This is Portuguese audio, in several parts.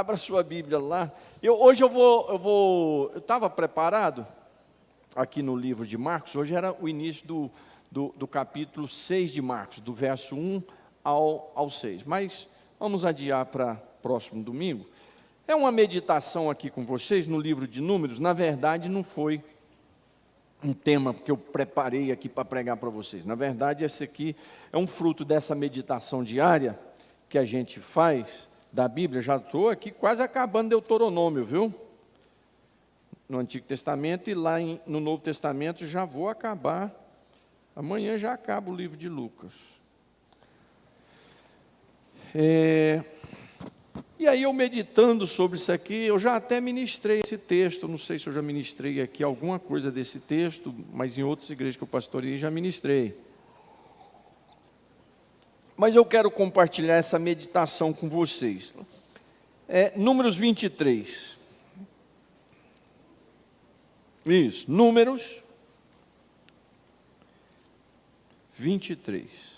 Abra sua Bíblia lá. Hoje eu estava preparado aqui no livro de Marcos. Hoje era o início do capítulo 6 de Marcos, do verso 1 ao 6. Mas vamos adiar para próximo domingo. É uma meditação aqui com vocês no livro de Números. Na verdade, não foi um tema que eu preparei aqui para pregar para vocês. Na verdade, esse aqui é um fruto dessa meditação diária que a gente faz da Bíblia. Já estou aqui quase acabando Deuteronômio, viu? No Antigo Testamento, e lá no Novo Testamento já vou acabar. Amanhã já acaba o livro de Lucas. E aí eu meditando sobre isso aqui, eu já até ministrei esse texto. Não sei se eu já ministrei aqui alguma coisa desse texto, mas em outras igrejas que eu pastoreei já ministrei. Mas eu quero compartilhar essa meditação com vocês. Números 23. Isso, Números 23.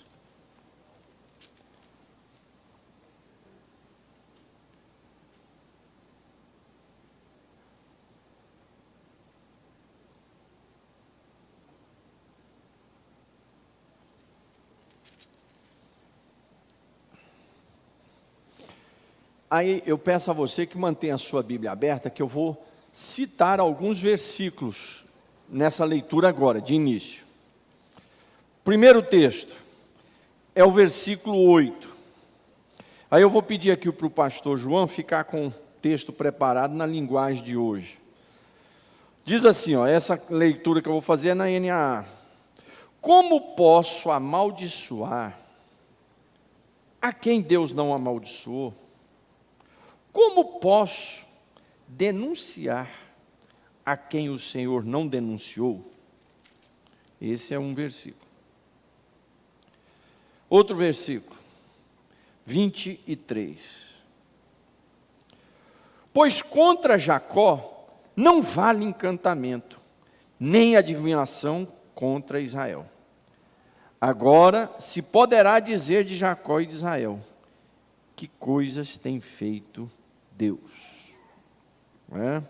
Aí eu peço a você que mantenha a sua Bíblia aberta, que eu vou citar alguns versículos nessa leitura agora, de início. Primeiro texto é o versículo 8. Aí eu vou pedir aqui para o pastor João ficar com o texto preparado na linguagem de hoje. Diz assim, essa leitura que eu vou fazer é na NAA. Como posso amaldiçoar a quem Deus não amaldiçoou? Como posso denunciar a quem o Senhor não denunciou? Esse é um versículo. Outro versículo, 23. Pois contra Jacó não vale encantamento, nem adivinhação contra Israel. Agora se poderá dizer de Jacó e de Israel: que coisas tem feito Deus. Não é?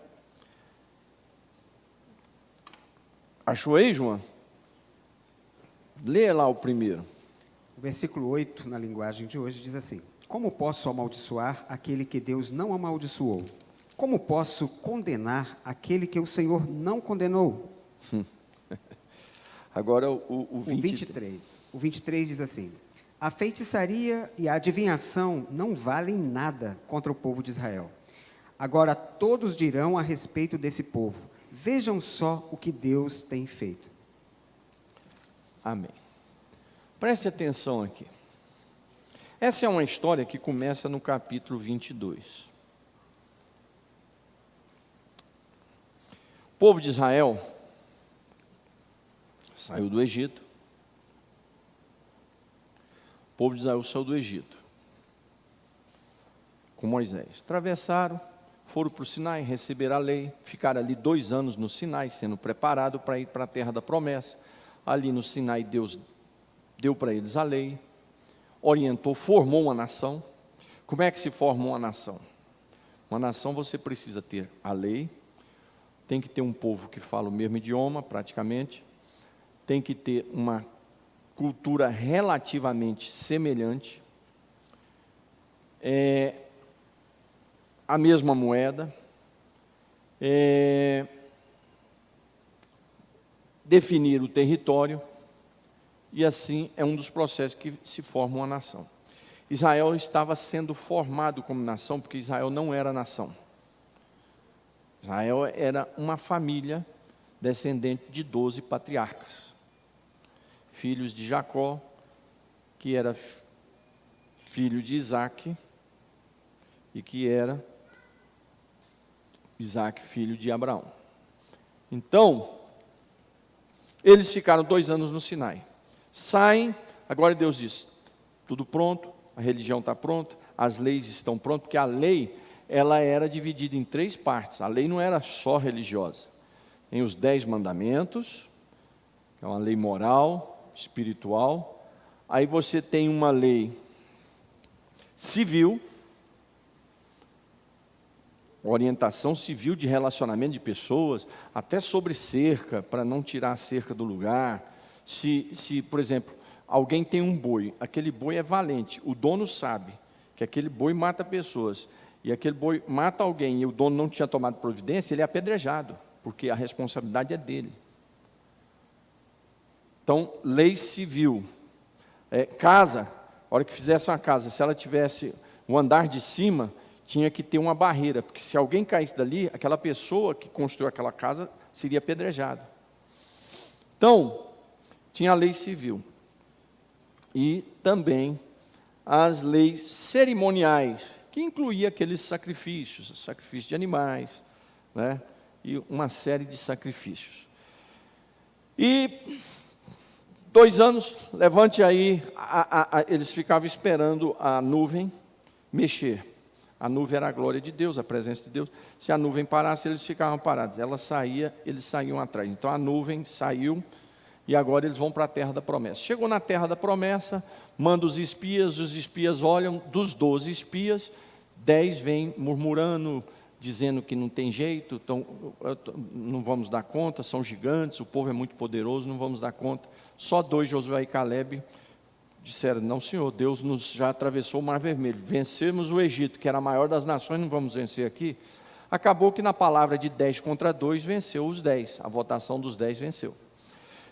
Achou aí, João? Lê lá o primeiro. O versículo 8, na linguagem de hoje, diz assim: como posso amaldiçoar aquele que Deus não amaldiçoou? Como posso condenar aquele que o Senhor não condenou? Agora o 23. O 23 diz assim: a feitiçaria e a adivinhação não valem nada contra o povo de Israel. Agora todos dirão a respeito desse povo: vejam só o que Deus tem feito. Amém. Preste atenção aqui. Essa é uma história que começa no capítulo 22. O povo de Israel saiu do Egito. O povo de Israel saiu do Egito com Moisés. Atravessaram, foram para o Sinai, receberam a lei, ficaram ali 2 anos no Sinai, sendo preparado para ir para a terra da promessa. Ali no Sinai, Deus deu para eles a lei, orientou, formou uma nação. Como é que se forma uma nação? Uma nação você precisa ter a lei, tem que ter um povo que fala o mesmo idioma, praticamente, tem que ter uma cultura relativamente semelhante, a mesma moeda, definir o território, e assim é um dos processos que se forma uma nação. Israel estava sendo formado como nação, porque Israel não era nação. Israel era uma família descendente de 12 patriarcas, filhos de Jacó, que era filho de Isaac, e que era Isaac, filho de Abraão. Então, eles ficaram 2 anos no Sinai. Saem, agora Deus diz: tudo pronto, a religião está pronta, as leis estão prontas, porque a lei, ela era dividida em 3 partes. A lei não era só religiosa. Tem os 10 mandamentos, que é uma lei moral, espiritual. Aí você tem uma lei civil, orientação civil de relacionamento de pessoas, até sobre cerca, para não tirar a cerca do lugar. Se, por exemplo, alguém tem um boi, aquele boi é valente, o dono sabe que aquele boi mata pessoas, e aquele boi mata alguém, e o dono não tinha tomado providência, ele é apedrejado, porque a responsabilidade é dele. Então, lei civil. Casa, a hora que fizesse uma casa, se ela tivesse um andar de cima, tinha que ter uma barreira, porque se alguém caísse dali, aquela pessoa que construiu aquela casa seria apedrejada. Então, tinha a lei civil. E também as leis cerimoniais, que incluía aqueles sacrifícios de animais, né? E uma série de sacrifícios. E 2 anos, levante aí, eles ficavam esperando a nuvem mexer. A nuvem era a glória de Deus, a presença de Deus. Se a nuvem parasse, eles ficavam parados. Ela saía, eles saíam atrás. Então a nuvem saiu e agora eles vão para a terra da promessa. Chegou na terra da promessa, manda os espias olham, dos 12 espias, 10 vêm murmurando, dizendo que não tem jeito, não vamos dar conta, são gigantes, o povo é muito poderoso, não vamos dar conta. Só 2, Josué e Calebe, disseram, não senhor, Deus nos já atravessou o Mar Vermelho, vencemos o Egito, que era a maior das nações, não vamos vencer aqui. Acabou que na palavra de 10 contra 2, venceu os 10, a votação dos 10 venceu.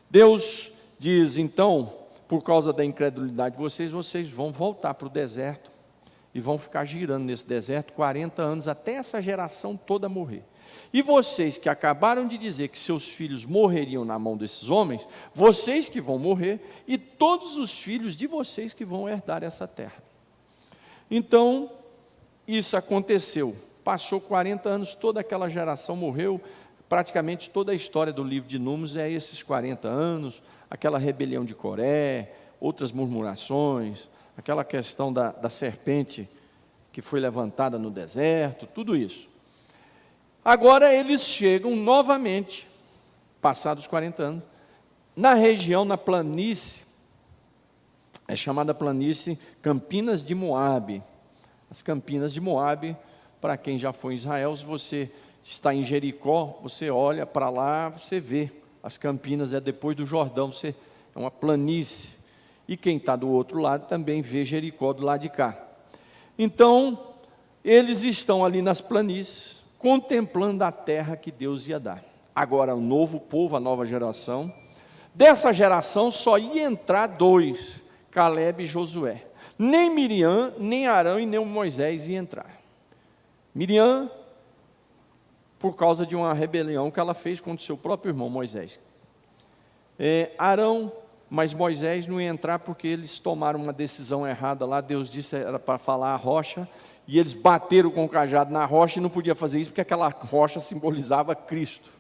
Deus diz, então, por causa da incredulidade de vocês vão voltar para o deserto, e vão ficar girando nesse deserto 40 anos, até essa geração toda morrer. E vocês que acabaram de dizer que seus filhos morreriam na mão desses homens, vocês que vão morrer, e todos os filhos de vocês que vão herdar essa terra. Então, isso aconteceu. Passou 40 anos, toda aquela geração morreu. Praticamente toda a história do livro de Números é esses 40 anos, aquela rebelião de Coré, outras murmurações, aquela questão da serpente que foi levantada no deserto, tudo isso. Agora eles chegam novamente, passados 40 anos, na região, na planície, é chamada planície Campinas de Moabe. As Campinas de Moabe, para quem já foi em Israel, se você está em Jericó, você olha para lá, você vê. As Campinas é depois do Jordão, é uma planície. E quem está do outro lado também vê Jericó do lado de cá. Então, eles estão ali nas planícies, contemplando a terra que Deus ia dar. Agora, o novo povo, a nova geração, dessa geração só ia entrar 2, Calebe e Josué. Nem Miriam, nem Arão e nem Moisés ia entrar. Miriam, por causa de uma rebelião que ela fez contra o seu próprio irmão Moisés. Arão, mas Moisés não ia entrar porque eles tomaram uma decisão errada lá. Deus disse era para falar a rocha, e eles bateram com o cajado na rocha e não podia fazer isso porque aquela rocha simbolizava Cristo.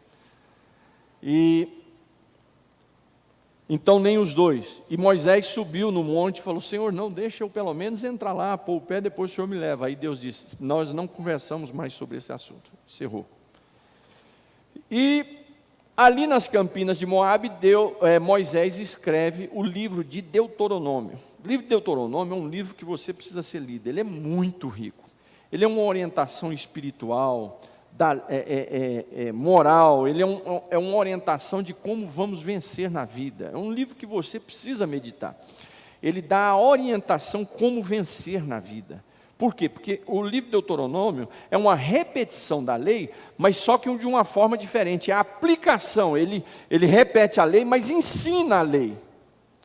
Então nem os 2. E Moisés subiu no monte e falou, Senhor, não, deixa eu pelo menos entrar lá, pôr o pé, depois o Senhor me leva. Aí Deus disse, nós não conversamos mais sobre esse assunto. Encerrou. E ali nas Campinas de Moabe, Moisés escreve o livro de Deuteronômio. O livro de Deuteronômio é um livro que você precisa ser lido, ele é muito rico. Ele é uma orientação espiritual, moral, ele é uma orientação de como vamos vencer na vida. É um livro que você precisa meditar. Ele dá a orientação como vencer na vida. Por quê? Porque o livro de Deuteronômio é uma repetição da lei, mas só que de uma forma diferente. A aplicação, ele repete a lei, mas ensina a lei.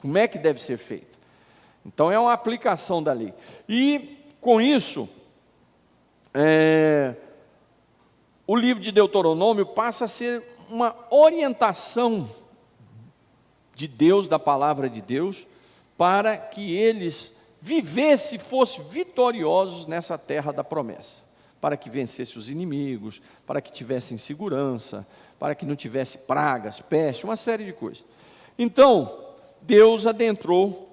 Como é que deve ser feita? Então é uma aplicação da lei. E com isso, o livro de Deuteronômio passa a ser uma orientação de Deus, da palavra de Deus, para que eles vivessem, fossem vitoriosos nessa terra da promessa, para que vencessem os inimigos, para que tivessem segurança, para que não tivesse pragas, peste, uma série de coisas. Então, Deus adentrou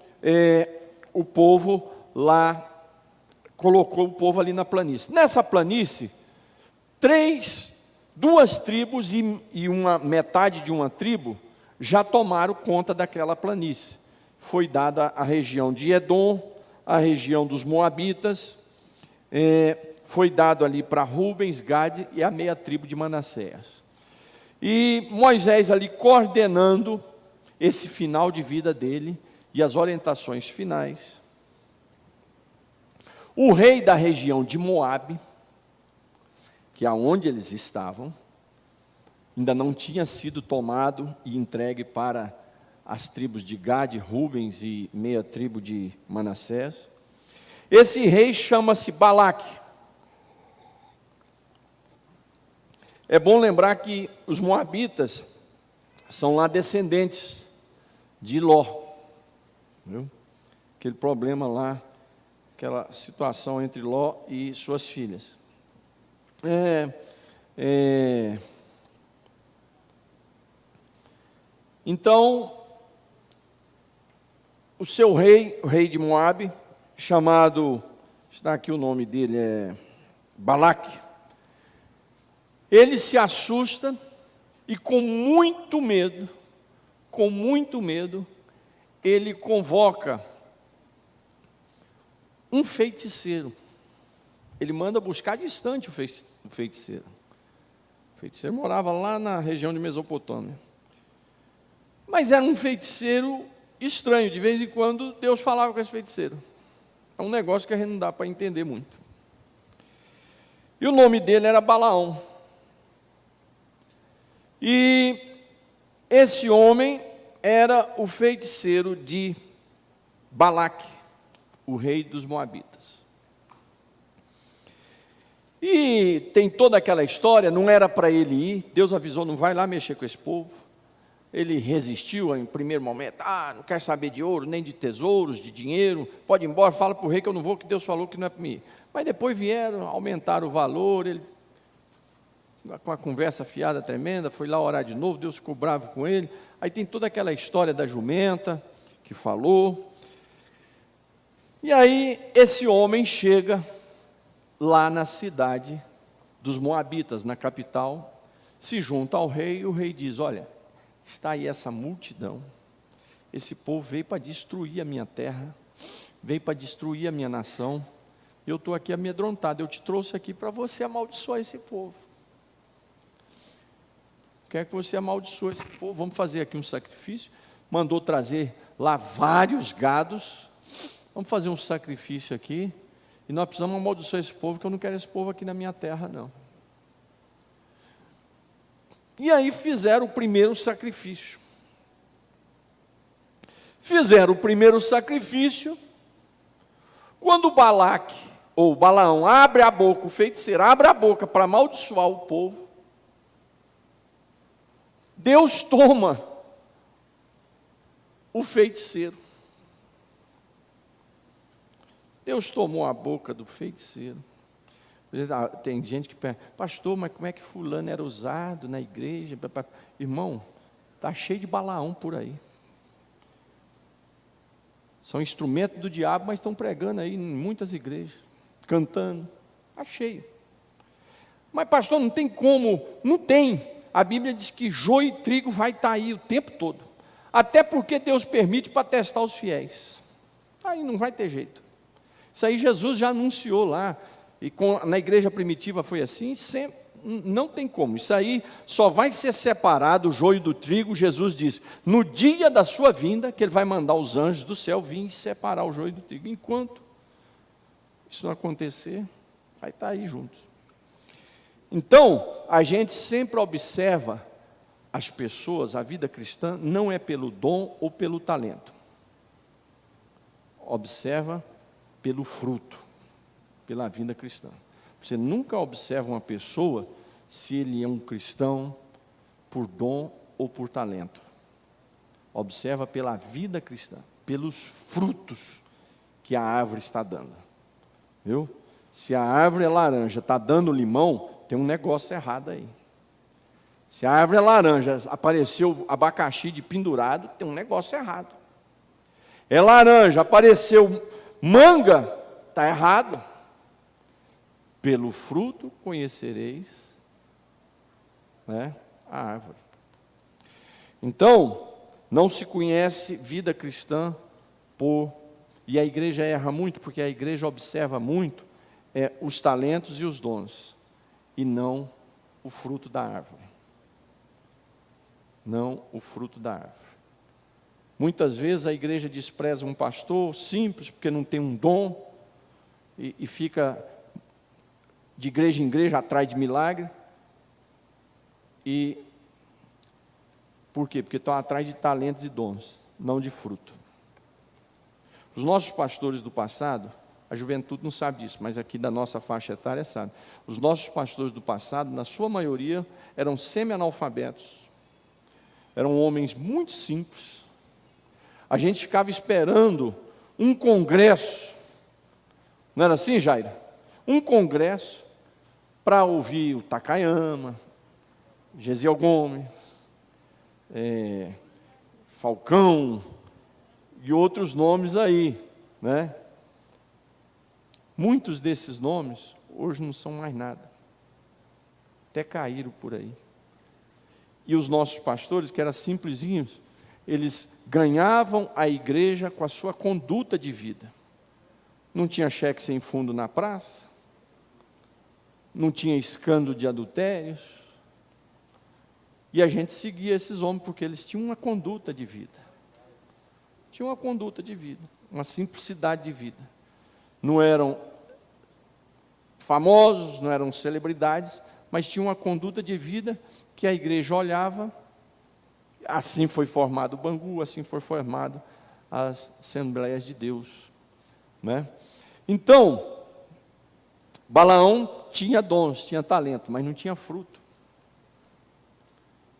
o povo lá, colocou o povo ali na planície. Nessa planície, 2 tribos e uma metade de uma tribo já tomaram conta daquela planície. Foi dada a região de Edom, a região dos Moabitas, foi dado ali para Rubens, Gade e a meia tribo de Manassés. E Moisés ali coordenando esse final de vida dele e as orientações finais. O rei da região de Moabe, que é onde eles estavam, ainda não tinha sido tomado e entregue para as tribos de Gade, Rubens e meia tribo de Manassés. Esse rei chama-se Balaque. É bom lembrar que os moabitas são lá descendentes de Ló, viu? Aquele problema lá, aquela situação entre Ló e suas filhas. Então, o seu rei, o rei de Moabe, chamado, está aqui o nome dele, é Balaque, ele se assusta e com muito medo, ele convoca um feiticeiro. Ele manda buscar distante o feiticeiro. O feiticeiro morava lá na região de Mesopotâmia. Mas era um feiticeiro estranho. De vez em quando Deus falava com esse feiticeiro. É um negócio que a gente não dá para entender muito. E o nome dele era Balaão. E esse homem era o feiticeiro de Balaque, o rei dos Moabitas. E tem toda aquela história, não era para ele ir, Deus avisou, não vai lá mexer com esse povo. Ele resistiu em primeiro momento, não quer saber de ouro, nem de tesouros, de dinheiro, pode ir embora, fala para o rei que eu não vou, que Deus falou que não é para mim ir. Mas depois vieram, aumentaram o valor, ele, com a conversa fiada tremenda, foi lá orar de novo, Deus ficou bravo com ele. Aí tem toda aquela história da jumenta, que falou. E aí esse homem chega lá na cidade dos Moabitas, na capital, se junta ao rei, e o rei diz, olha, está aí essa multidão, esse povo veio para destruir a minha terra, veio para destruir a minha nação, eu estou aqui amedrontado, eu te trouxe aqui para você amaldiçoar esse povo. Quer que você amaldiçoe esse povo, vamos fazer aqui um sacrifício. Mandou trazer lá vários gados, vamos fazer um sacrifício aqui, e nós precisamos amaldiçoar esse povo, que eu não quero esse povo aqui na minha terra, não. E aí fizeram o primeiro sacrifício. Fizeram o primeiro sacrifício, quando Balaque, ou Balaão, abre a boca, o feiticeiro abre a boca para amaldiçoar o povo, Deus toma o feiticeiro. Deus tomou a boca do feiticeiro. Tem gente que pergunta, pastor, mas como é que fulano era usado na igreja? Irmão, está cheio de Balaão por aí. São instrumentos do diabo, mas estão pregando aí em muitas igrejas, cantando. Está cheio. Mas pastor, não tem como, não tem. A Bíblia diz que joio e trigo vai estar aí o tempo todo. Até porque Deus permite para testar os fiéis. Aí não vai ter jeito. Isso aí Jesus já anunciou lá. E na igreja primitiva foi assim, sempre, não tem como. Isso aí só vai ser separado o joio do trigo, Jesus diz, no dia da sua vinda, que Ele vai mandar os anjos do céu vir e separar o joio do trigo. Enquanto isso não acontecer, vai estar aí juntos. Então, a gente sempre observa as pessoas, a vida cristã, não é pelo dom ou pelo talento. Observa pelo fruto, pela vida cristã. Você nunca observa uma pessoa se ele é um cristão por dom ou por talento. Observa pela vida cristã, pelos frutos que a árvore está dando. Viu? Se a árvore é laranja, está dando limão, tem um negócio errado aí. Se a árvore é laranja, apareceu abacaxi de pendurado, tem um negócio errado. É laranja, apareceu manga, está errado. Pelo fruto conhecereis, né, a árvore. Então, não se conhece vida cristã por... E a igreja erra muito, porque a igreja observa muito os talentos e os dons, e não o fruto da árvore. Não o fruto da árvore. Muitas vezes a igreja despreza um pastor simples, porque não tem um dom, e fica de igreja em igreja atrás de milagre. E por quê? Porque estão atrás de talentos e dons, não de fruto. Os nossos pastores do passado, a juventude não sabe disso, mas aqui da nossa faixa etária sabe. Os nossos pastores do passado, na sua maioria, eram semi-analfabetos. Eram homens muito simples. A gente ficava esperando um congresso. Não era assim, Jairo? Um congresso para ouvir o Takayama, Gesiel Gomes, Falcão e outros nomes aí, né? Muitos desses nomes hoje não são mais nada. Até caíram por aí. E os nossos pastores, que eram simplesinhos, eles ganhavam a igreja com a sua conduta de vida. Não tinha cheque sem fundo na praça, não tinha escândalo de adultérios. E a gente seguia esses homens porque eles tinham uma conduta de vida. Tinham uma conduta de vida, uma simplicidade de vida. Não eram famosos, não eram celebridades, mas tinham uma conduta de vida que a igreja olhava. Assim foi formado o Bangu, assim foi formado as Assembleias de Deus, né? Então, Balaão tinha dons, tinha talento, mas não tinha fruto.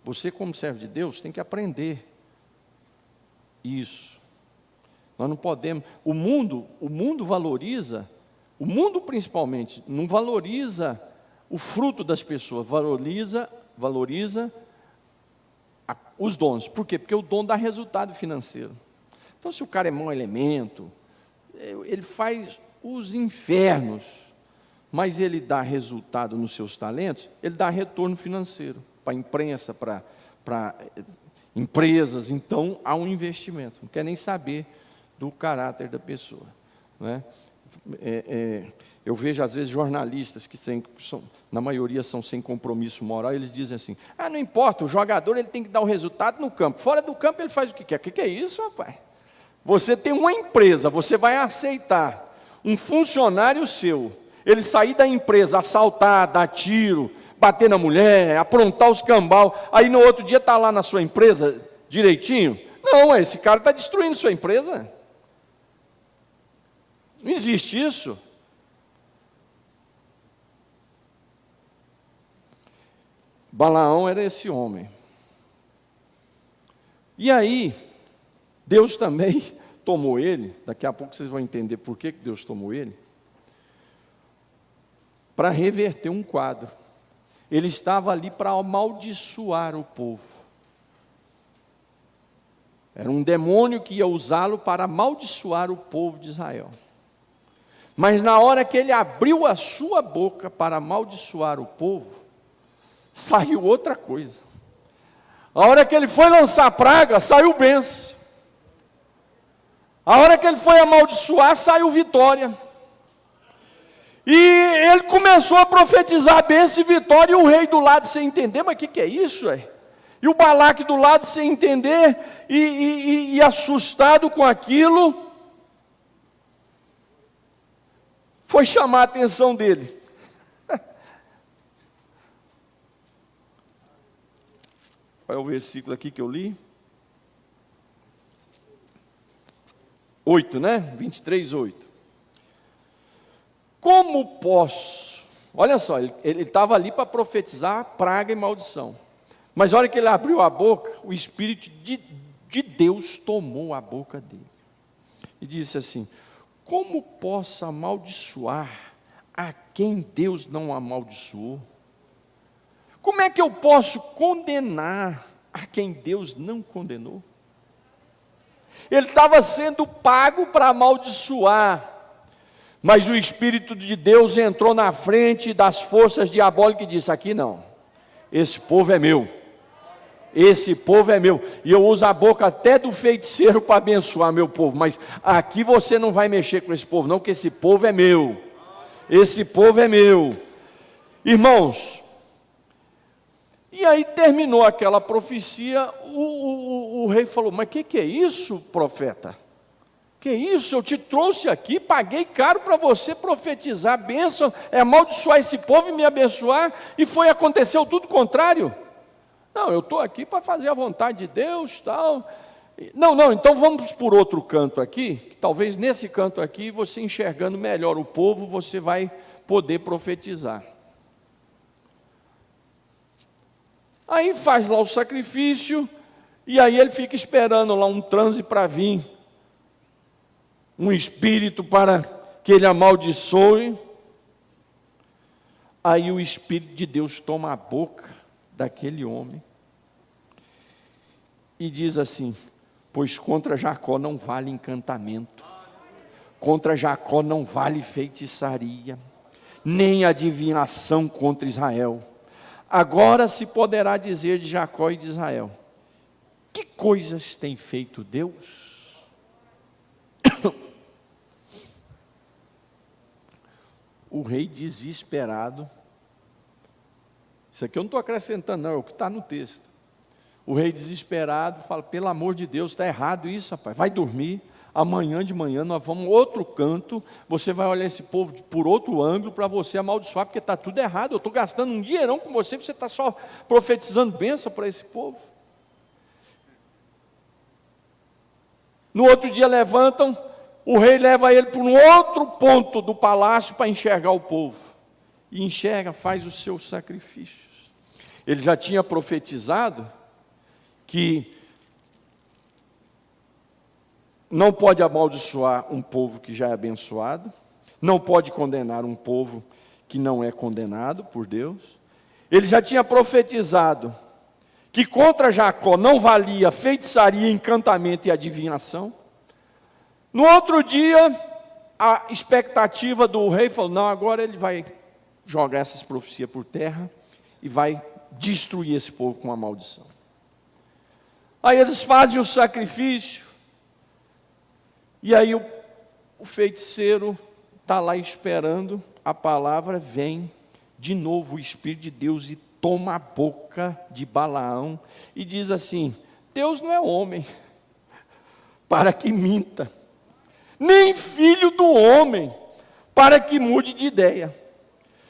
Você, como servo de Deus, tem que aprender isso. Nós não podemos. O mundo valoriza, o mundo principalmente, não valoriza o fruto das pessoas, valoriza os dons. Por quê? Porque o dom dá resultado financeiro. Então, se o cara é mau elemento, ele faz os infernos, mas ele dá resultado nos seus talentos, ele dá retorno financeiro para a imprensa, para empresas. Então, há um investimento. Não quer nem saber do caráter da pessoa, né? Eu vejo às vezes jornalistas que na maioria são sem compromisso moral, eles dizem assim: não importa, o jogador ele tem que dar o resultado no campo, fora do campo ele faz o que quer. O que é isso, rapaz? Você tem uma empresa, você vai aceitar um funcionário seu, ele sair da empresa, assaltar, dar tiro, bater na mulher, aprontar os cambal, aí no outro dia está lá na sua empresa direitinho? Não, esse cara está destruindo sua empresa. Não existe isso. Balaão era esse homem. E aí, Deus também tomou ele, daqui a pouco vocês vão entender por que Deus tomou ele, para reverter um quadro. Ele estava ali para amaldiçoar o povo. Era um demônio que ia usá-lo para amaldiçoar o povo de Israel. Mas na hora que ele abriu a sua boca para amaldiçoar o povo, saiu outra coisa. A hora que ele foi lançar praga, saiu bênção. A hora que ele foi amaldiçoar, saiu vitória. E ele começou a profetizar bênção e vitória, e o rei do lado sem entender, mas o que é isso? E o Balaque do lado sem entender, e assustado com aquilo, foi chamar a atenção dele. Qual é o versículo aqui que eu li? 8, né? 23, 8. Como posso? Olha só, ele estava ali para profetizar praga e maldição. Mas a hora que ele abriu a boca, o Espírito de Deus tomou a boca dele. E disse assim: como posso amaldiçoar a quem Deus não amaldiçoou? Como é que eu posso condenar a quem Deus não condenou? Ele estava sendo pago para amaldiçoar, mas o Espírito de Deus entrou na frente das forças diabólicas e disse: aqui não, esse povo é meu, esse povo é meu, e eu uso a boca até do feiticeiro para abençoar meu povo, mas aqui você não vai mexer com esse povo não, porque esse povo é meu. esse povo é meu. Irmãos, e aí terminou aquela profecia, o rei falou, mas que é isso, profeta? Que isso? Eu te trouxe aqui, paguei caro para você profetizar bênção, amaldiçoar esse povo e me abençoar, e aconteceu tudo o contrário. Não, eu estou aqui para fazer a vontade de Deus, tal. Não, então vamos por outro canto aqui, que talvez nesse canto aqui, você enxergando melhor o povo, você vai poder profetizar. Aí faz lá o sacrifício, e aí ele fica esperando lá um transe para vir, um espírito para que ele amaldiçoe. Aí o Espírito de Deus toma a boca daquele homem e diz assim, pois contra Jacó não vale encantamento, contra Jacó não vale feitiçaria, nem adivinhação contra Israel. Agora se poderá dizer de Jacó e de Israel, que coisas tem feito Deus? O rei desesperado, isso aqui eu não estou acrescentando não, é o que está no texto. O rei desesperado fala, pelo amor de Deus, está errado isso, rapaz, vai dormir, amanhã de manhã nós vamos outro canto, você vai olhar esse povo por outro ângulo para você amaldiçoar, porque está tudo errado, eu estou gastando um dinheirão com você está só profetizando bênção para esse povo. No outro dia levantam, o rei leva ele para um outro ponto do palácio para enxergar o povo. E enxerga, faz os seus sacrifícios. Ele já tinha profetizado que não pode amaldiçoar um povo que já é abençoado, não pode condenar um povo que não é condenado por Deus. Ele já tinha profetizado que contra Jacó não valia feitiçaria, encantamento e adivinhação. No outro dia, a expectativa do rei falou, não, agora ele vai jogar essas profecias por terra e vai destruir esse povo com uma maldição. Aí eles fazem o sacrifício, e aí o feiticeiro está lá esperando, a palavra vem, de novo o Espírito de Deus e toma a boca de Balaão e diz assim, Deus não é homem, para que minta, nem filho do homem, para que mude de ideia.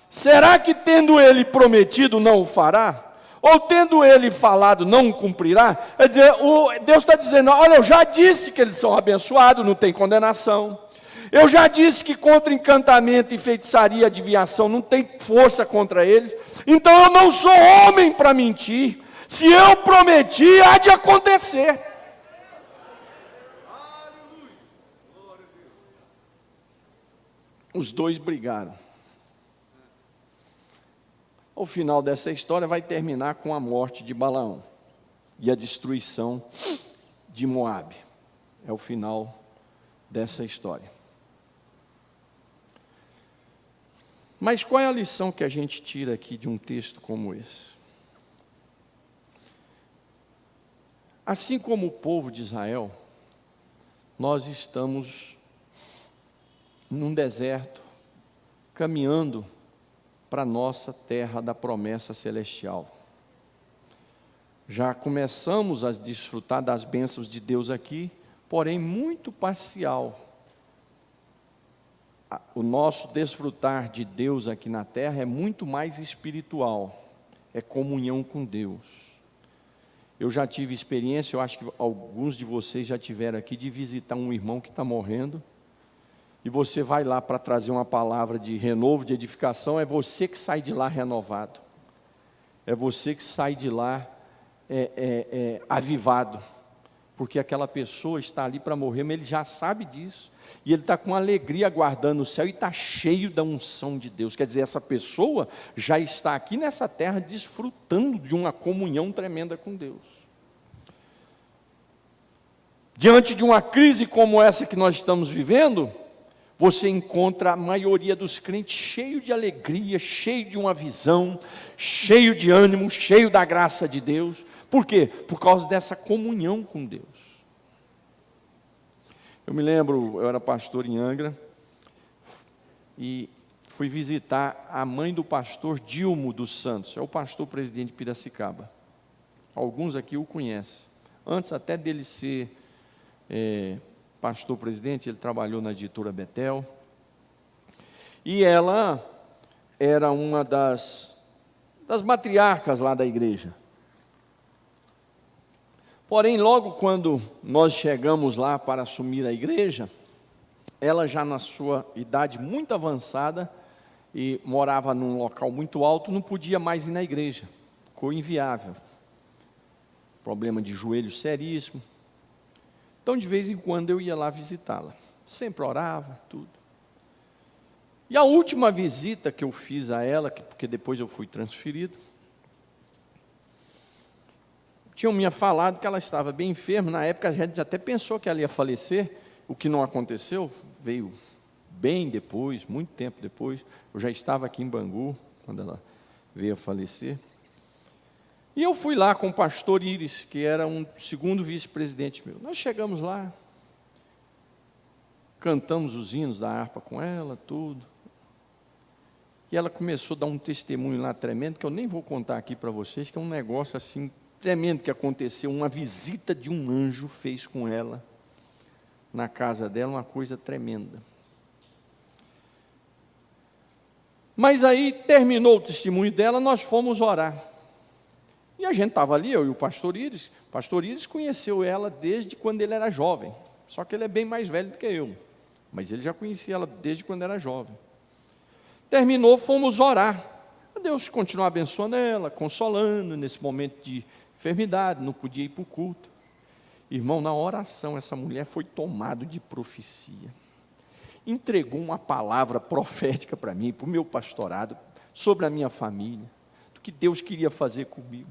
Será que tendo ele prometido não o fará? Ou tendo ele falado não o cumprirá? Quer dizer, Deus está dizendo, olha, eu já disse que eles são abençoados, não tem condenação. Eu já disse que contra encantamento e feitiçaria, adivinhação, não tem força contra eles. Então eu não sou homem para mentir. Se eu prometi, há de acontecer. Os dois brigaram. O final dessa história vai terminar com a morte de Balaão e a destruição de Moabe. É o final dessa história. Mas qual é a lição que a gente tira aqui de um texto como esse? Assim como o povo de Israel, nós estamos num deserto, caminhando para a nossa terra da promessa celestial. Já começamos a desfrutar das bênçãos de Deus aqui, porém muito parcial. O nosso desfrutar de Deus aqui na terra é muito mais espiritual, é comunhão com Deus. Eu já tive experiência, eu acho que alguns de vocês já tiveram aqui, de visitar um irmão que está morrendo, e você vai lá para trazer uma palavra de renovo, de edificação, é você que sai de lá renovado, é você que sai de lá avivado, porque aquela pessoa está ali para morrer, mas ele já sabe disso, e ele está com alegria aguardando o céu, e está cheio da unção de Deus. Quer dizer, essa pessoa já está aqui nessa terra, desfrutando de uma comunhão tremenda com Deus. Diante de uma crise como essa que nós estamos vivendo, você encontra a maioria dos crentes cheio de alegria, cheio de uma visão, cheio de ânimo, cheio da graça de Deus. Por quê? Por causa dessa comunhão com Deus. Eu me lembro, eu era pastor em Angra, e fui visitar a mãe do pastor Dilmo dos Santos, é o pastor presidente de Piracicaba. Alguns aqui o conhecem. Antes até dele ser pastor presidente, ele trabalhou na editora Betel. E ela era uma das matriarcas lá da igreja. Porém, logo quando nós chegamos lá para assumir a igreja, ela já na sua idade muito avançada e morava num local muito alto, não podia mais ir na igreja, ficou inviável. Problema de joelho seríssimo. Então, de vez em quando eu ia lá visitá-la, sempre orava, tudo. E a última visita que eu fiz a ela, porque depois eu fui transferido, tinham me falado que ela estava bem enferma. Na época a gente até pensou que ela ia falecer, o que não aconteceu, veio bem depois, muito tempo depois. Eu já estava aqui em Bangu, quando ela veio a falecer. E eu fui lá com o pastor Íris, que era um segundo vice-presidente meu. Nós chegamos lá, cantamos os hinos da harpa com ela, tudo. E ela começou a dar um testemunho lá tremendo, que eu nem vou contar aqui para vocês, que é um negócio assim tremendo que aconteceu. Uma visita de um anjo fez com ela, na casa dela, uma coisa tremenda. Mas aí, terminou o testemunho dela, nós fomos orar. E a gente estava ali, eu e o pastor Íris. O pastor Íris conheceu ela desde quando ele era jovem. Só que ele é bem mais velho do que eu. Mas ele já conhecia ela desde quando era jovem. Terminou, fomos orar. Deus continuou abençoando ela, consolando nesse momento de enfermidade, não podia ir para o culto. Irmão, na oração, essa mulher foi tomada de profecia. Entregou uma palavra profética para mim, para o meu pastorado, sobre a minha família, do que Deus queria fazer comigo.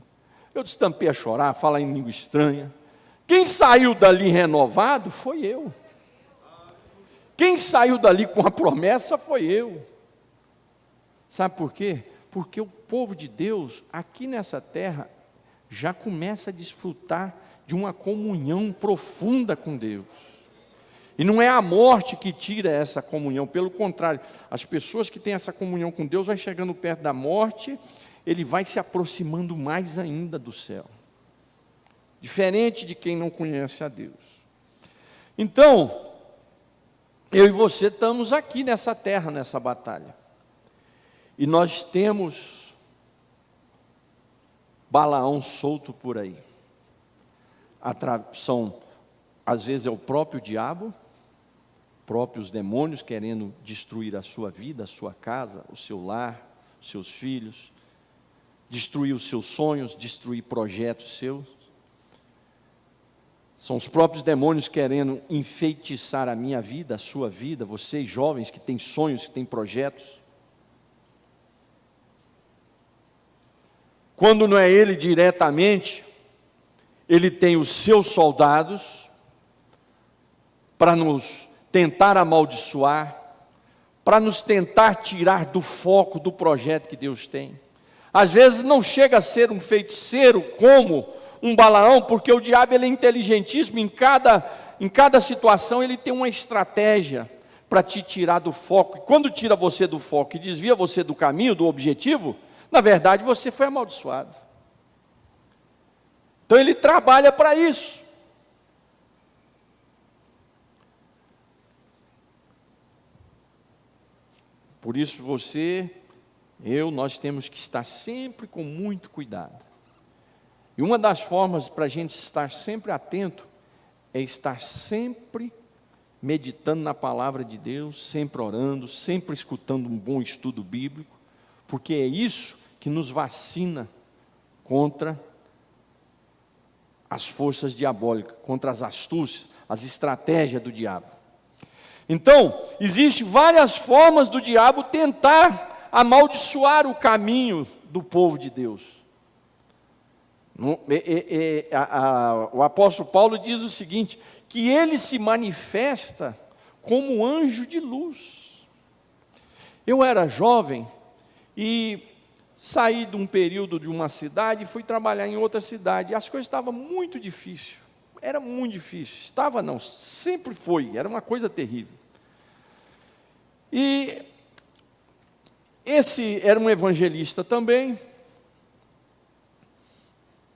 Eu destampei a chorar, falar em língua estranha. Quem saiu dali renovado foi eu. Quem saiu dali com a promessa foi eu. Sabe por quê? Porque o povo de Deus, aqui nessa terra, já começa a desfrutar de uma comunhão profunda com Deus. E não é a morte que tira essa comunhão, pelo contrário, as pessoas que têm essa comunhão com Deus, vai chegando perto da morte, ele vai se aproximando mais ainda do céu. Diferente de quem não conhece a Deus. Então, eu e você estamos aqui nessa terra, nessa batalha. E nós temos Balaão solto por aí. Às vezes é o próprio diabo, próprios demônios querendo destruir a sua vida, a sua casa, o seu lar, os seus filhos, destruir os seus sonhos, destruir projetos seus. São os próprios demônios querendo enfeitiçar a minha vida, a sua vida, vocês jovens que têm sonhos, que têm projetos. Quando não é ele diretamente, ele tem os seus soldados para nos tentar amaldiçoar, para nos tentar tirar do foco do projeto que Deus tem. Às vezes não chega a ser um feiticeiro como um Balaão, porque o diabo ele é inteligentíssimo, em cada situação ele tem uma estratégia para te tirar do foco. E quando tira você do foco e desvia você do caminho, do objetivo, na verdade você foi amaldiçoado. Então ele trabalha para isso. Por isso nós temos que estar sempre com muito cuidado. E uma das formas para a gente estar sempre atento é estar sempre meditando na palavra de Deus, sempre orando, sempre escutando um bom estudo bíblico, porque é isso que nos vacina contra as forças diabólicas, contra as astúcias, as estratégias do diabo. Então, existem várias formas do diabo tentar amaldiçoar o caminho do povo de Deus. O apóstolo Paulo diz o seguinte, que ele se manifesta como anjo de luz. Eu era jovem e saí de um período de uma cidade e fui trabalhar em outra cidade. E as coisas estavam muito difíceis. Era muito difícil. Sempre foi. Era uma coisa terrível. E esse era um evangelista também.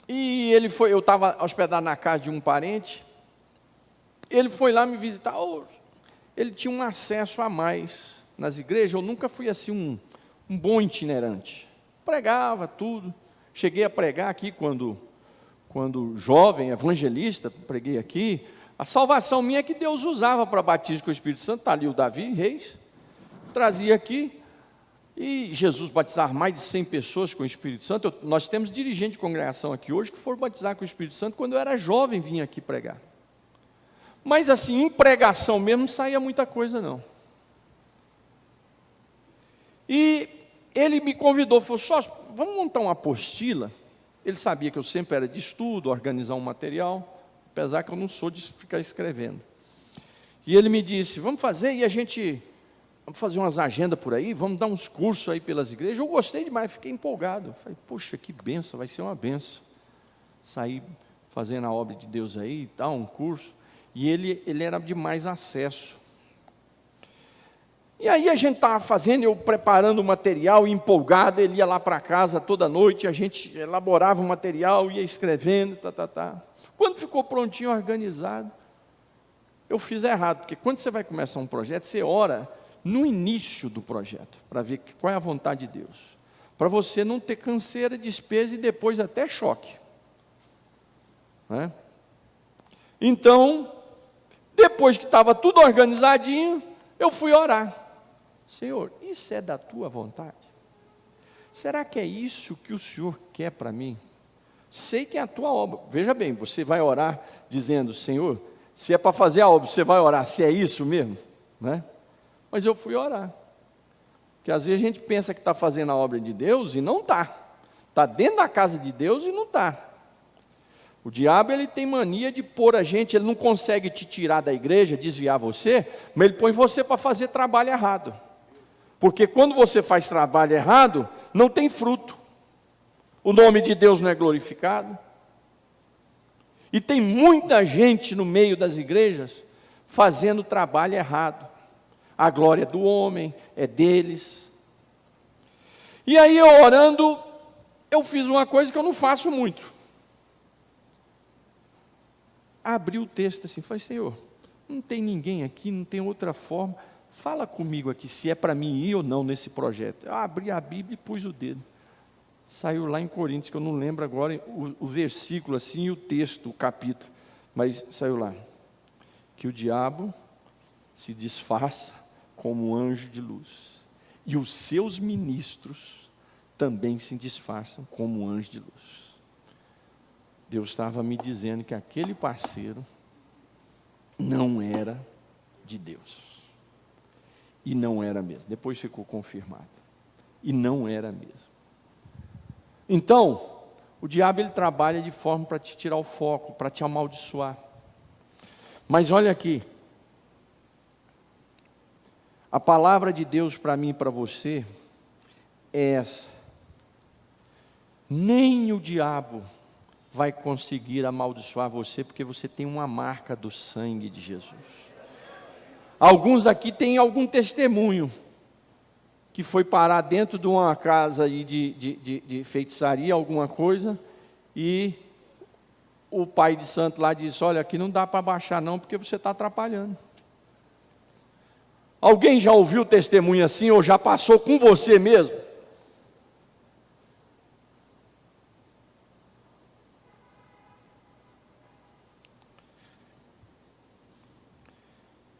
E eu estava hospedado na casa de um parente. Ele foi lá me visitar. Ele tinha um acesso a mais nas igrejas. Eu nunca fui assim um bom itinerante. Pregava tudo. Cheguei a pregar aqui quando jovem, evangelista, preguei aqui. A salvação minha é que Deus usava para batismo com o Espírito Santo. Está ali o Davi Reis. Trazia aqui. E Jesus batizava mais de 100 pessoas com o Espírito Santo. Nós temos dirigente de congregação aqui hoje que foram batizar com o Espírito Santo. Quando eu era jovem, vinha aqui pregar. Mas assim, em pregação mesmo, não saía muita coisa não. E ele me convidou, falou, sócio, vamos montar uma apostila. Ele sabia que eu sempre era de estudo, organizar um material, apesar que eu não sou de ficar escrevendo. E ele me disse, vamos fazer, e vamos fazer umas agendas por aí, vamos dar uns cursos aí pelas igrejas. Eu gostei demais, fiquei empolgado. Falei, poxa, que benção, vai ser uma benção. Sair fazendo a obra de Deus aí e tal, um curso. E ele era de mais acesso. E aí a gente estava fazendo, eu preparando o material, empolgado, ele ia lá para casa toda noite, a gente elaborava o material, ia escrevendo, Quando ficou prontinho, organizado, eu fiz errado, porque quando você vai começar um projeto, você ora no início do projeto, para ver qual é a vontade de Deus, para você não ter canseira, despesa e depois até choque. Né? Então, depois que estava tudo organizadinho, eu fui orar. Senhor, isso é da tua vontade? Será que é isso que o Senhor quer para mim? Sei que é a tua obra. Veja bem, você vai orar dizendo, Senhor, se é para fazer a obra, você vai orar, se é isso mesmo? Né? Mas eu fui orar. Porque às vezes a gente pensa que está fazendo a obra de Deus e não está. Está dentro da casa de Deus e não está. O diabo, ele tem mania de pôr a gente, ele não consegue te tirar da igreja, desviar você, mas ele põe você para fazer trabalho errado. Porque quando você faz trabalho errado, não tem fruto. O nome de Deus não é glorificado. E tem muita gente no meio das igrejas fazendo trabalho errado. A glória é do homem, é deles. E aí eu orando, eu fiz uma coisa que eu não faço muito. Abri o texto assim, falei, Senhor, não tem ninguém aqui, não tem outra forma, fala comigo aqui, se é para mim ir ou não nesse projeto. Eu abri a Bíblia e pus o dedo. Saiu lá em Coríntios, que eu não lembro agora o versículo assim e o texto, o capítulo, mas saiu lá, que o diabo se disfarça como um anjo de luz, e os seus ministros também se disfarçam como um anjo de luz. Deus estava me dizendo que aquele parceiro não era de Deus. E não era mesmo. Depois ficou confirmado. E não era mesmo. Então, o diabo ele trabalha de forma para te tirar o foco, para te amaldiçoar. Mas olha aqui. A palavra de Deus para mim e para você é essa. Nem o diabo vai conseguir amaldiçoar você, porque você tem uma marca do sangue de Jesus. Alguns aqui têm algum testemunho, que foi parar dentro de uma casa aí de feitiçaria, alguma coisa, e o pai de santo lá disse, olha, aqui não dá para baixar não, porque você está atrapalhando. Alguém já ouviu testemunho assim, ou já passou com você mesmo?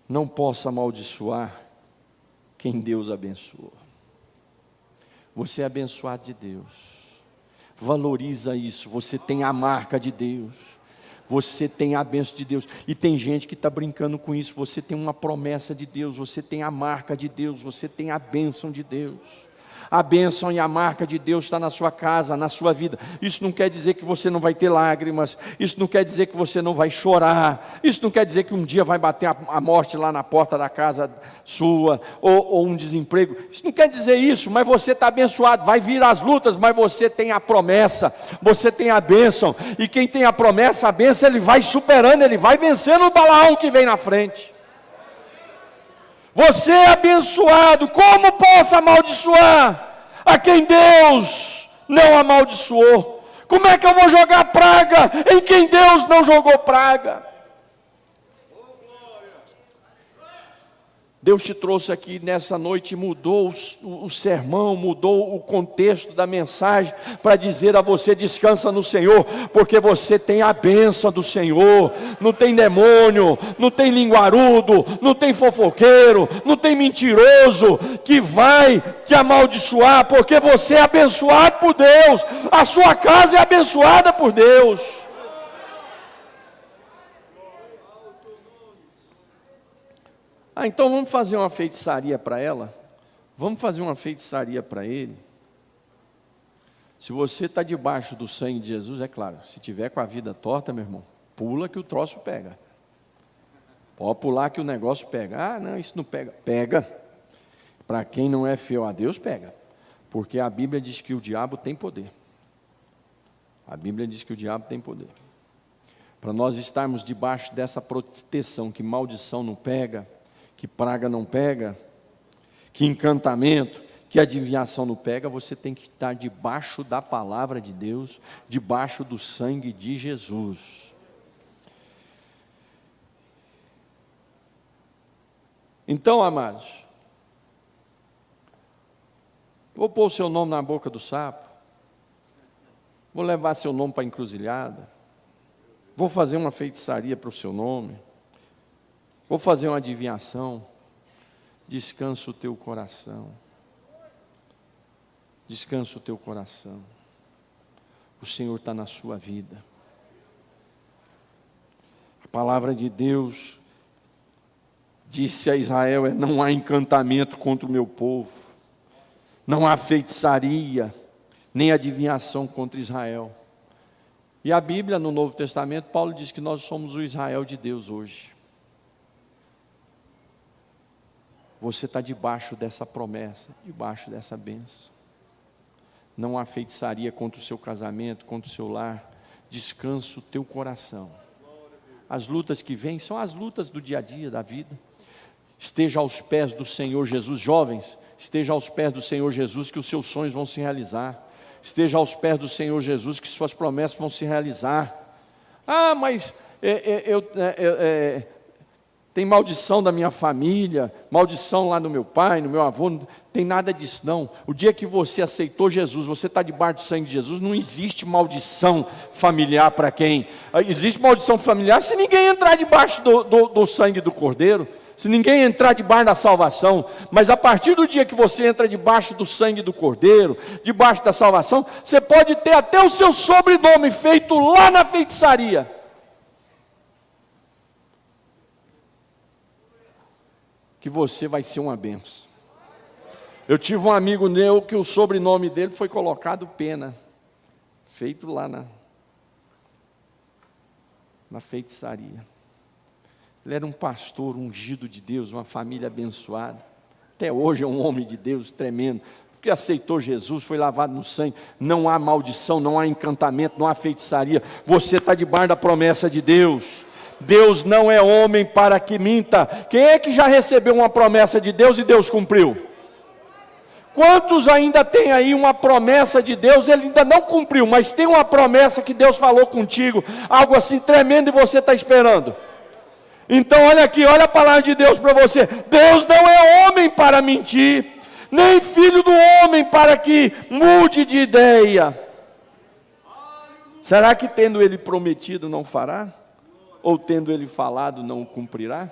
Não posso amaldiçoar quem Deus abençoou. Você é abençoado de Deus. Valoriza isso. Você tem a marca de Deus. Você tem a bênção de Deus. E tem gente que está brincando com isso. Você tem uma promessa de Deus. Você tem a marca de Deus. Você tem a bênção de Deus. A bênção e a marca de Deus está na sua casa, na sua vida. Isso não quer dizer que você não vai ter lágrimas. Isso não quer dizer que você não vai chorar. Isso não quer dizer que um dia vai bater a morte lá na porta da casa sua, ou um desemprego. Isso não quer dizer isso, mas você está abençoado. Vai vir as lutas, mas você tem a promessa, você tem a bênção. E quem tem a promessa, a bênção, ele vai superando, ele vai vencendo o Balaão que vem na frente. Você é abençoado, como posso amaldiçoar? a quem Deus não amaldiçoou. Como é que eu vou jogar praga em quem Deus não jogou praga? Deus te trouxe aqui nessa noite e mudou o sermão, mudou o contexto da mensagem para dizer a você: descansa no Senhor, porque você tem a bênção do Senhor. Não tem demônio, não tem linguarudo, não tem fofoqueiro, não tem mentiroso que vai te amaldiçoar, porque você é abençoado por Deus, a sua casa é abençoada por Deus. Então vamos fazer uma feitiçaria para ela? Vamos fazer uma feitiçaria para ele? Se você está debaixo do sangue de Jesus, é claro, se tiver com a vida torta, meu irmão, pula que o troço pega. Pode pular que o negócio pega. Ah, não, isso não pega. Pega. Para quem não é fiel a Deus, pega. Porque a Bíblia diz que o diabo tem poder. A Bíblia diz que o diabo tem poder. Para nós estarmos debaixo dessa proteção, que maldição não pega, que praga não pega, que encantamento, que adivinhação não pega, você tem que estar debaixo da palavra de Deus, debaixo do sangue de Jesus. Então, amados, vou pôr o seu nome na boca do sapo, vou levar seu nome para a encruzilhada, vou fazer uma feitiçaria para o seu nome, vou fazer uma adivinhação. Descansa o teu coração. Descansa o teu coração. O Senhor está na sua vida. A palavra de Deus disse a Israel: não há encantamento contra o meu povo, não há feitiçaria, nem adivinhação contra Israel. E a Bíblia, no Novo Testamento, Paulo diz que nós somos o Israel de Deus hoje. Você está debaixo dessa promessa, debaixo dessa bênção. Não há feitiçaria contra o seu casamento, contra o seu lar. Descansa o teu coração. As lutas que vêm são as lutas do dia a dia, da vida. Esteja aos pés do Senhor Jesus. Jovens, esteja aos pés do Senhor Jesus, que os seus sonhos vão se realizar. Esteja aos pés do Senhor Jesus, que suas promessas vão se realizar. Ah, mas tem maldição da minha família, maldição lá no meu pai, no meu avô, não tem nada disso não. O dia que você aceitou Jesus, você está debaixo do sangue de Jesus, não existe maldição familiar para quem? Existe maldição familiar se ninguém entrar debaixo do sangue do Cordeiro, se ninguém entrar debaixo da salvação. Mas a partir do dia que você entra debaixo do sangue do Cordeiro, debaixo da salvação, você pode ter até o seu sobrenome feito lá na feitiçaria. Que você vai ser uma bênção. Eu tive um amigo meu que o sobrenome dele foi colocado Pena, feito lá na feitiçaria. Ele era um pastor ungido de Deus, uma família abençoada. Até hoje é um homem de Deus tremendo, porque aceitou Jesus, foi lavado no sangue. Não há maldição, não há encantamento, não há feitiçaria. Você está debaixo da promessa de Deus. Deus não é homem para que minta. Quem é que já recebeu uma promessa de Deus e Deus cumpriu? Quantos ainda tem aí uma promessa de Deus, ele ainda não cumpriu, mas tem uma promessa que Deus falou contigo, algo assim tremendo, e você está esperando? Então olha aqui, olha a palavra de Deus para você. Deus não é homem para mentir, nem filho do homem para que mude de ideia. Será que tendo ele prometido não fará? Ou tendo ele falado não o cumprirá?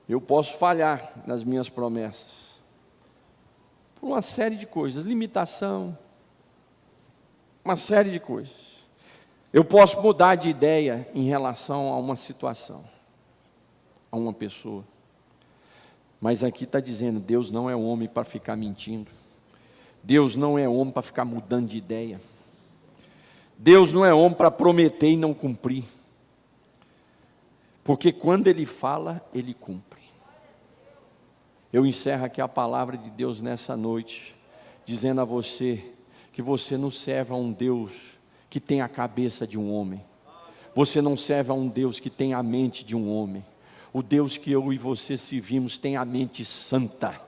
Eu posso falhar nas minhas promessas, por uma série de coisas, limitação, uma série de coisas. Eu posso mudar de ideia em relação a uma situação, a uma pessoa. Mas aqui está dizendo, Deus não é homem para ficar mentindo. Deus não é homem para ficar mudando de ideia. Deus não é homem para prometer e não cumprir. Porque quando Ele fala, Ele cumpre. Eu encerro aqui a palavra de Deus nessa noite, dizendo a você, que você não serve a um Deus que tem a cabeça de um homem. Você não serve a um Deus que tem a mente de um homem. O Deus que eu e você servimos tem a mente santa,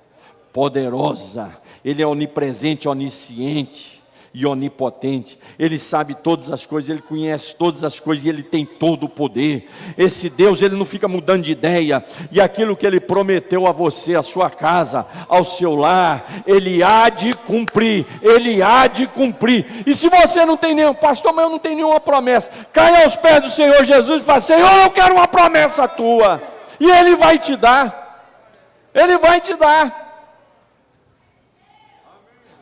poderosa. Ele é onipresente, onisciente e onipotente. Ele sabe todas as coisas, Ele conhece todas as coisas e Ele tem todo o poder. Esse Deus, Ele não fica mudando de ideia. E aquilo que Ele prometeu a você, a sua casa, ao seu lar, Ele há de cumprir. Ele há de cumprir. E se você não tem nenhum, pastor, mas eu não tenho nenhuma promessa, caia aos pés do Senhor Jesus e fala: Senhor, eu quero uma promessa tua. E Ele vai te dar. Ele vai te dar.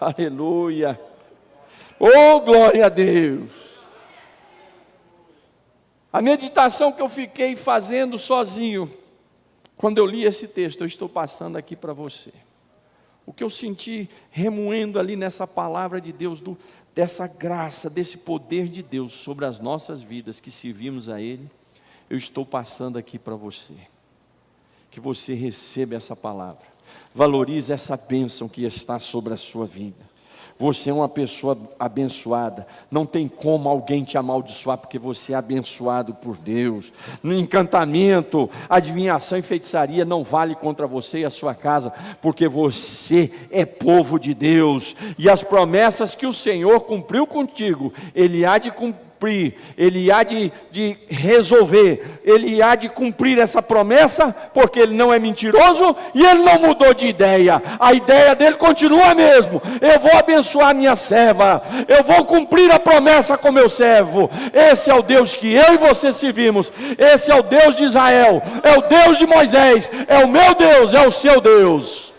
Aleluia. Oh, glória a Deus. A meditação que eu fiquei fazendo sozinho, quando eu li esse texto, eu estou passando aqui para você. O que eu senti remoendo ali nessa palavra de Deus, dessa graça, desse poder de Deus sobre as nossas vidas, que servimos a Ele, eu estou passando aqui para você. Que você receba essa palavra, valorize essa bênção que está sobre a sua vida. Você é uma pessoa abençoada. Não tem como alguém te amaldiçoar, porque você é abençoado por Deus. No encantamento, adivinhação e feitiçaria não vale contra você e a sua casa, porque você é povo de Deus. E as promessas que o Senhor cumpriu contigo, Ele há de cumprir. Ele há de resolver, Ele há de cumprir essa promessa, porque Ele não é mentiroso e Ele não mudou de ideia. A ideia dele continua a mesma: eu vou abençoar minha serva, eu vou cumprir a promessa com meu servo. Esse é o Deus que eu e você servimos. Esse é o Deus de Israel, é o Deus de Moisés, é o meu Deus, é o seu Deus.